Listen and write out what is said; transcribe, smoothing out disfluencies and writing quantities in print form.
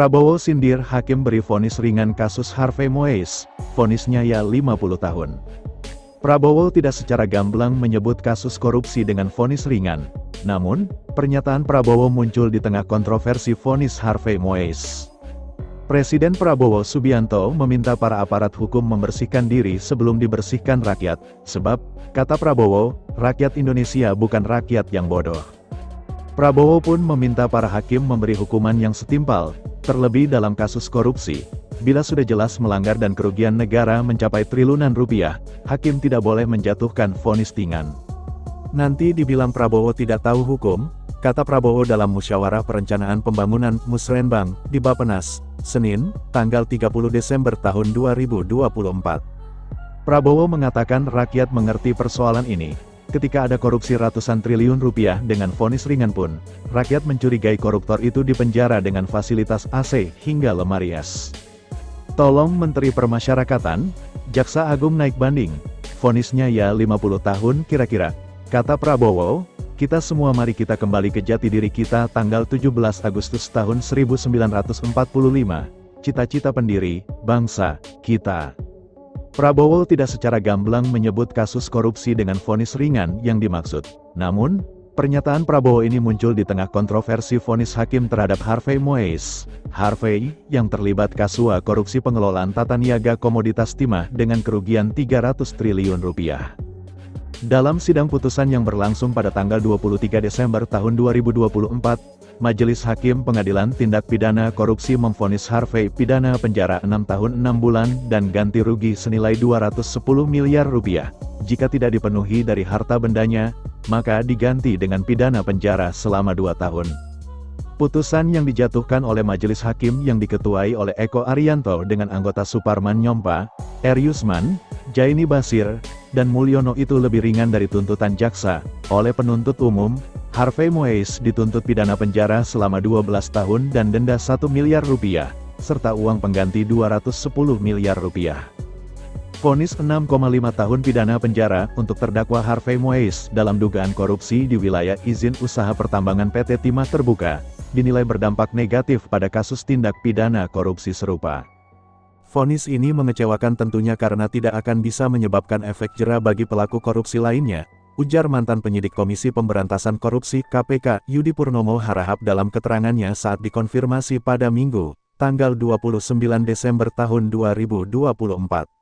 Prabowo sindir hakim beri vonis ringan kasus Harvey Moise, vonisnya ya 50 tahun. Prabowo tidak secara gamblang menyebut kasus korupsi dengan vonis ringan. Namun, pernyataan Prabowo muncul di tengah kontroversi vonis Harvey Moise. Presiden Prabowo Subianto meminta para aparat hukum membersihkan diri sebelum dibersihkan rakyat, sebab, kata Prabowo, rakyat Indonesia bukan rakyat yang bodoh. Prabowo pun meminta para hakim memberi hukuman yang setimpal, terlebih dalam kasus korupsi. Bila sudah jelas melanggar dan kerugian negara mencapai triliunan rupiah, hakim tidak boleh menjatuhkan vonis ringan. Nanti dibilang Prabowo tidak tahu hukum, kata Prabowo dalam Musyawarah Perencanaan Pembangunan Musrenbang di Bappenas, Senin, tanggal 30 Desember tahun 2024. Prabowo mengatakan rakyat mengerti persoalan ini. Ketika ada korupsi ratusan triliun rupiah dengan vonis ringan pun, rakyat mencurigai koruptor itu dipenjara dengan fasilitas AC hingga lemari es. Tolong Menteri Permasyarakatan, Jaksa Agung naik banding, vonisnya ya 50 tahun kira-kira, kata Prabowo. Kita semua mari kita kembali ke jati diri kita tanggal 17 Agustus tahun 1945, cita-cita pendiri, bangsa, kita. Prabowo tidak secara gamblang menyebut kasus korupsi dengan vonis ringan yang dimaksud. Namun, pernyataan Prabowo ini muncul di tengah kontroversi vonis hakim terhadap Harvey Moise. Harvey, yang terlibat kasus korupsi pengelolaan tata niaga komoditas timah dengan kerugian 300 triliun rupiah. Dalam sidang putusan yang berlangsung pada tanggal 23 Desember tahun 2024, Majelis Hakim Pengadilan Tindak Pidana Korupsi memvonis Harvey pidana penjara 6 tahun 6 bulan dan ganti rugi senilai 210 miliar rupiah. Jika tidak dipenuhi dari harta bendanya, maka diganti dengan pidana penjara selama 2 tahun. Putusan yang dijatuhkan oleh Majelis Hakim yang diketuai oleh Eko Arianto dengan anggota Suparman Nyompa, R. Yusman, Jaini Basir, dan Mulyono itu lebih ringan dari tuntutan jaksa. Oleh penuntut umum, Harvey Moise dituntut pidana penjara selama 12 tahun dan denda 1 miliar rupiah, serta uang pengganti 210 miliar rupiah. Vonis 6,5 tahun pidana penjara untuk terdakwa Harvey Moise dalam dugaan korupsi di wilayah izin usaha pertambangan PT Timah Terbuka, dinilai berdampak negatif pada kasus tindak pidana korupsi serupa. Vonis ini mengecewakan tentunya karena tidak akan bisa menyebabkan efek jera bagi pelaku korupsi lainnya, ujar mantan penyidik Komisi Pemberantasan Korupsi (KPK) Yudi Purnomo Harahap dalam keterangannya saat dikonfirmasi pada Minggu, tanggal 29 Desember tahun 2024.